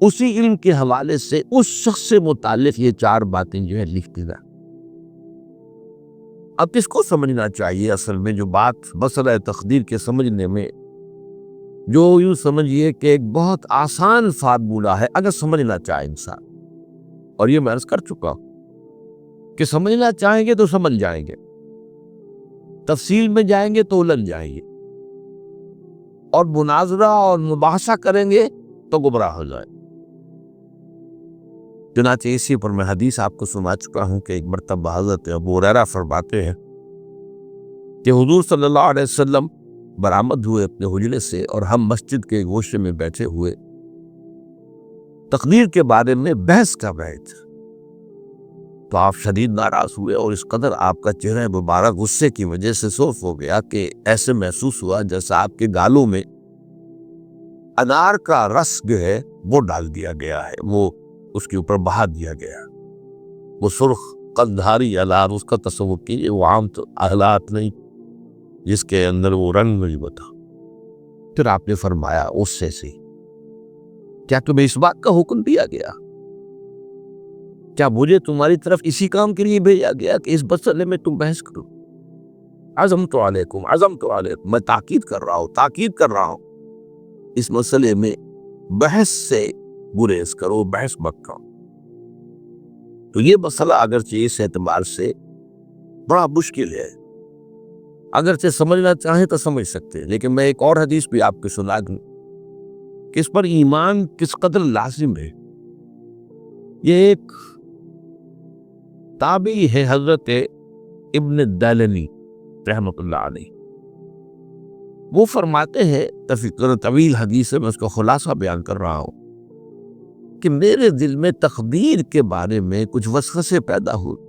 اسی علم کے حوالے سے اس شخص سے متعلق یہ 4 باتیں جو ہے لکھ دینا۔ اب کس کو سمجھنا چاہیے؟ اصل میں جو بات مسئلہ تقدیر کے سمجھنے میں، جو یوں سمجھیے کہ ایک بہت آسان فارمولہ ہے اگر سمجھنا چاہے انسان، اور یہ میں عرض کر چکا ہوں کہ سمجھنا چاہیں گے تو سمجھ جائیں گے، تفصیل میں جائیں گے تو الجھ جائیں گے، اور مناظرہ اور مباحثہ کریں گے تو گمراہ ہو جائیں۔ چنانچہ اسی پر میں حدیث آپ کو سنا چکا ہوں کہ ایک مرتبہ حضرت ابو ہریرہ فرماتے ہیں کہ حضور صلی اللہ علیہ وسلم برآمد ہوئے اپنے حجرے سے، اور ہم مسجد کے گوشے میں بیٹھے ہوئے تقدیر کے بارے میں بحث کر رہے تھے، تو آپ شدید ناراض ہوئے، اور اس قدر آپ کا چہرہ مبارک غصے کی وجہ سے سرخ ہو گیا کہ ایسے محسوس ہوا جیسا آپ کے گالوں میں انار کا رس جو ہے وہ ڈال دیا گیا ہے، وہ اس کے اوپر بہا دیا گیا۔ وہ سرخ قندھاری انار، اس کا تصور کیجیے، وہ عام تو آلات نہیں جس کے اندر وہ رنگ نہیں بتا۔ پھر آپ نے فرمایا غصے سے، کیا تمہیں اس بات کا حکم دیا گیا؟ کیا مجھے تمہاری طرف اسی کام کے لیے بھیجا گیا کہ اس مسئلے میں تم بحث کرو؟ عزمت علیکم، میں تاکید کر رہا ہوں اس مسئلے میں بحث سے گریز کرو، بحث مت کرو۔ تو یہ مسئلہ اگرچہ اس اعتبار سے بڑا مشکل ہے، اگرچہ سمجھنا چاہیں تو سمجھ سکتے ہیں، لیکن میں ایک اور حدیث بھی آپ کو سنا دوں کہ اس پر ایمان کس قدر لازم ہے۔ یہ ایک تابعی ہے حضرت ابن الدالنی رحمۃ اللہ علیہ، وہ فرماتے ہیں، تفسیر طویل حدیث ہے، میں اس کا خلاصہ بیان کر رہا ہوں، کہ میرے دل میں تقدیر کے بارے میں کچھ وسوسے پیدا ہوئے،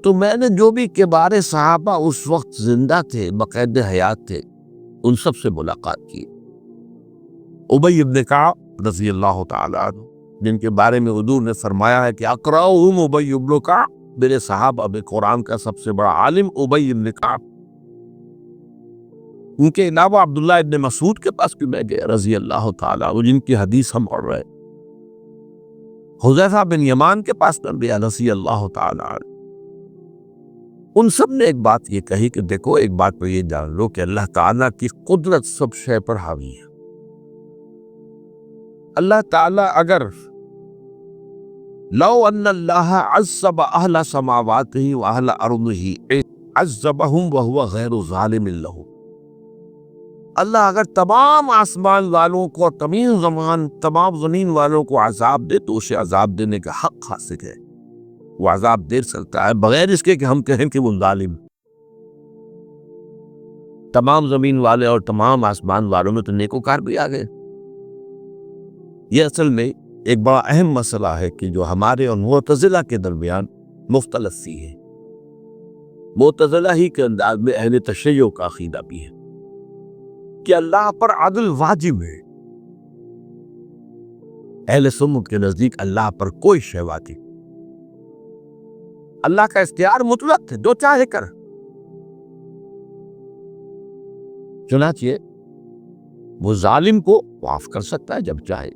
تو میں نے جو بھی کبار صحابہ اس وقت زندہ تھے، بقید حیات تھے، ان سب سے ملاقات کی۔ ابی بن کعب رضی اللہ تعالی عنہ، جن کے بارے میں حضور نے فرمایا ہے کہ اقرأہم ابی بن کعب، میرے صحابہ میں قرآن کا سب سے بڑا عالم ابی بن کعب۔ ان کے علاوہ عبداللہ ابن مسعود کے پاس بھی میں گیا رضی اللہ تعالیٰ عنہ، جن کی حدیث ہم پڑھ رہے۔ حذیفہ بن یمان کے پاس میں گیا رضی اللہ تعالیٰ عنہ۔ ان سب نے ایک بات یہ کہی کہ دیکھو، ایک بات تو یہ جان لو کہ اللہ تعالیٰ کی قدرت سب شے پر حاوی ہے۔ اللہ تعالیٰ اگر لو ان اللہ عذب اہل سماواتہ و اہل ارضہ عذبہم وہو غیر ظالم لہم، اللہ اگر تمام آسمان والوں کو اور تمام زمین والوں کو عذاب دے تو اسے عذاب دینے کا حق حاصل ہے، وہ عذاب دے سکتا ہے بغیر اس کے کہ ہم کہیں کہ وہ ظالم۔ تمام زمین والے اور تمام آسمان والوں میں تو نیکوکار بھی آ گئے۔ یہ اصل میں ایک بڑا اہم مسئلہ ہے کہ جو ہمارے اور معتزلہ کے درمیان مختلف سی ہے۔ معتزلہ ہی کے انداز میں اہل تشیع کا عقیدہ بھی ہے کہ اللہ پر عدل واجب ہے، اہل سنت کے نزدیک اللہ پر کوئی شے واجب، اللہ کا اختیار مطلق ہے، جو چاہے کر۔ چنانچہ وہ ظالم کو معاف کر سکتا ہے جب چاہے،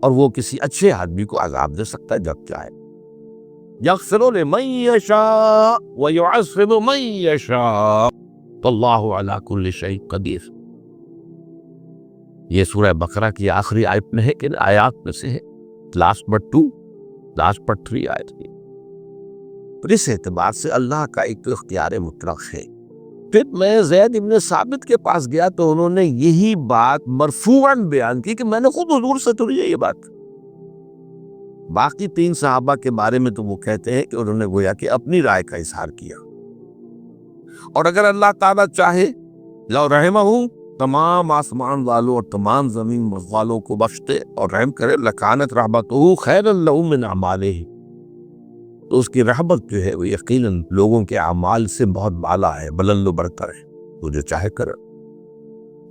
اور وہ کسی اچھے آدمی کو عذاب دے سکتا ہے جب چاہے۔ یغفر لمن یشاء ویعذب من یشاء واللہ علی کل شیء قدیر۔ یہ سورہ بقرہ کی آخری آیت میں ہے کہ آیات میں سے ہے، لاسٹ بٹ 3 آیت کی۔ پر اس اعتبار سے اللہ کا ایک تو اختیار مطلق ہے۔ پھر میں زید ابن ثابت کے پاس گیا تو انہوں نے یہی بات مرفوعاً بیان کی کہ میں نے خود حضور سے سنی ہے یہ بات۔ باقی 3 صحابہ کے بارے میں تو وہ کہتے ہیں کہ انہوں نے گویا کہ اپنی رائے کا اظہار کیا، اور اگر اللہ تعالیٰ چاہے لو رحمہ تمام آسمان والوں اور تمام زمین والوں کو بخشتے اور رحم کرے، لکانت رحمتہ خیرا لہم من اعمالہم، تو اس کی رحمت جو ہے وہ یقیناً لوگوں کے اعمال سے بہت بالا ہے، بلند و برتر ہے، وہ جو چاہے کرے۔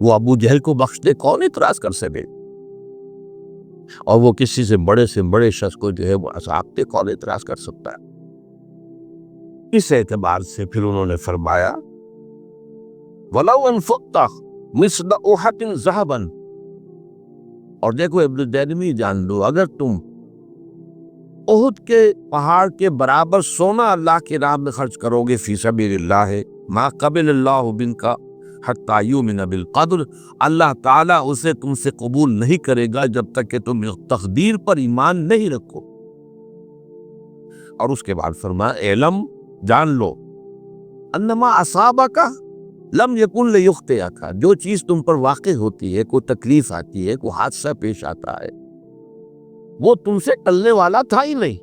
وہ ابو جہل کو بخش دے، کون اعتراض کر سکے؟ اور وہ کسی سے بڑے شخص کو جو ہے وہ عذاب دے، کون اعتراض کر سکتا ہے؟ اس اعتبار سے پھر انہوں نے فرمایا وَلَوْ أَنفَقْتَ مِثْلَ أُحُدٍ ذَهَبًا، اور دیکھو ابن تیمیہ جان لو، اگر تم احد کے پہاڑ کے برابر سونا اللہ کی راہ میں خرچ کرو گے فی سبیل اللہ، ما قبل اللہ منک حتی یؤمن بالقدر، اللہ تعالیٰ اسے تم سے قبول نہیں کرے گا جب تک کہ تم تقدیر پر ایمان نہیں رکھو۔ اور اس کے بعد فرمایا اعلم، جان لو، انما اصابک لم یکن لیخطئک، جو چیز تم پر واقع ہوتی ہے، کوئی تکلیف آتی ہے، کوئی حادثہ پیش آتا ہے، وہ تم سے ٹلنے والا تھا ہی نہیں۔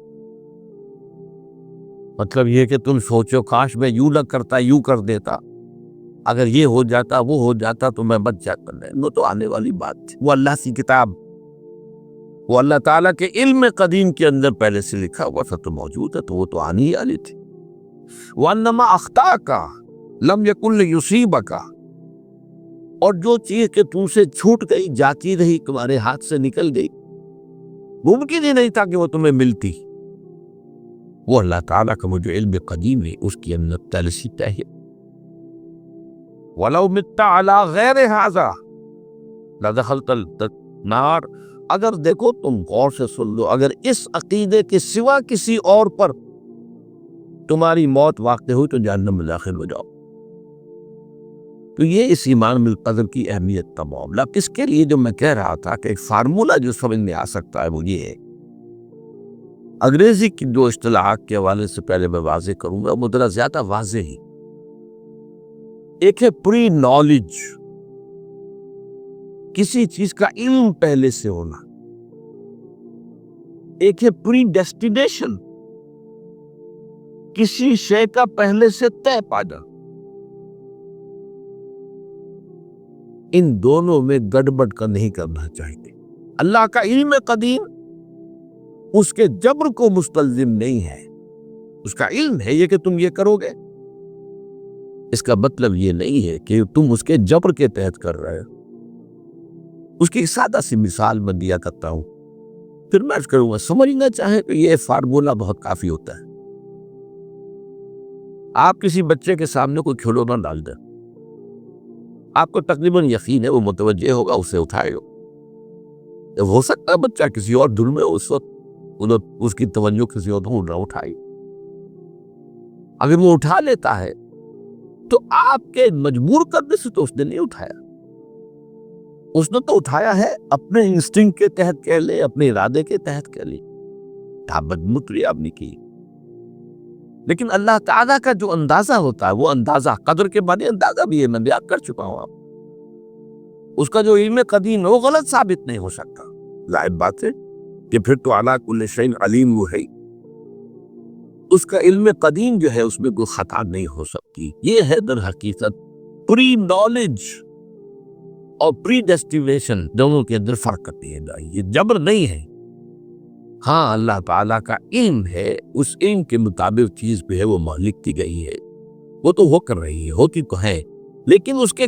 مطلب یہ کہ تم سوچو کاش میں یوں نہ کرتا، یوں کر دیتا، اگر یہ ہو جاتا، وہ ہو جاتا تو میں بچ جاتا، نہیں، وہ تو آنے والی بات تھی، وہ اللہ کی کتاب، وہ اللہ تعالیٰ کے علم قدیم کے اندر پہلے سے لکھا ہوا تھا، تو موجود ہے، تو وہ تو آنی ہی والی تھی۔ وَأَنَّمَا أَخْطَأَكَ لَمْ يَكُنْ لِيُصِيبَكَ، اور جو چیز کہ تم سے چھوٹ گئی، جاتی رہی، تمہارے ہاتھ سے نکل گئی، ممکن ہی نہیں تھا کہ وہ تمہیں ملتی، وہ اللہ تعالیٰ کا مجھے علم قدیم ہے، اس کی اندر پہلے سے طے ہے۔ وَلَوْ مِتَّ عَلَى غَيْرِ هَذَا لَدَخَلْتَ النَّارَ، اگر دیکھو تم غور سے سن لو، اگر اس عقیدے کے سوا کسی اور پر تمہاری موت واقع ہوئی تو جہنم میں داخل ہو جاؤ۔ تو یہ اس ایمان بالقدر کی اہمیت کا معاملہ، کس کے لیے جو میں کہہ رہا تھا کہ ایک فارمولہ جو سمجھ میں آ سکتا ہے وہ یہ ہے، انگریزی کی جو اصطلاحات کے حوالے سے پہلے میں واضح کروں گا، وہ ذرا زیادہ واضح ہی۔ ایک ہے پری نالج، کسی چیز کا علم پہلے سے ہونا، ایک ہے پری ڈیسٹینیشن، کسی شے کا پہلے سے طے پانا۔ ان دونوں میں گڑبڑ کا نہیں کرنا چاہیے۔ اللہ کا علم قدیم اس کے جبر کو مستلزم نہیں ہے، اس کا علم ہے یہ کہ تم یہ کرو گے، اس کا مطلب یہ نہیں ہے کہ تم اس کے جبر کے تحت کر رہے ہو۔ اس کی سادہ سی مثال میں دیا کرتا ہوں، پھر میں عرض کروں گا، سمجھنا چاہیں تو یہ فارمولہ بہت کافی ہوتا ہے۔ آپ کسی بچے کے سامنے کوئی کھلونا ڈال دیں، آپ کو تقریباً یقین ہے وہ متوجہ ہوگا، اسے اٹھائے گا۔ ہو سکتا ہے بچہ کسی اور دھن میں اس وقت اس کی توجہ کسی اور دھن نہ اٹھائی، اگر وہ اٹھا لیتا ہے تو آپ کے مجبور کرنے سے تو اس نے نہیں اٹھایا، اس نے تو اٹھایا ہے اپنے انسٹنکٹ کے تحت کہہ لے، اپنے ارادے کے تحت کہہ لے، مجبوری آپ نے کی۔ لیکن اللہ تعالیٰ کا جو اندازہ ہوتا ہے، وہ اندازہ قدر کے معنی اندازہ بھی ہے، میں بیان کر چکا ہوں آپ، اس کا جو علم قدیم ہے وہ غلط ثابت نہیں ہو سکتا۔ ظاہر بات ہے کہ پھر تو اعلیٰ کل شیء علیم وہ ہے، اس کا علم قدیم جو ہے اس میں کوئی خطا نہیں ہو سکتی۔ یہ ہے در حقیقت پری نالج اور پری ڈیسٹینیشن، دونوں کے اندر فرق کرتی ہے، یہ جبر نہیں ہے۔ ہاں اللہ تعالیٰ کا علم ہے، اس علم کے مطابق چیز پہ ہے وہ لکھتی گئی ہے، وہ تو ہو کر رہی ہے، ہوتی تو ہے، لیکن اس کے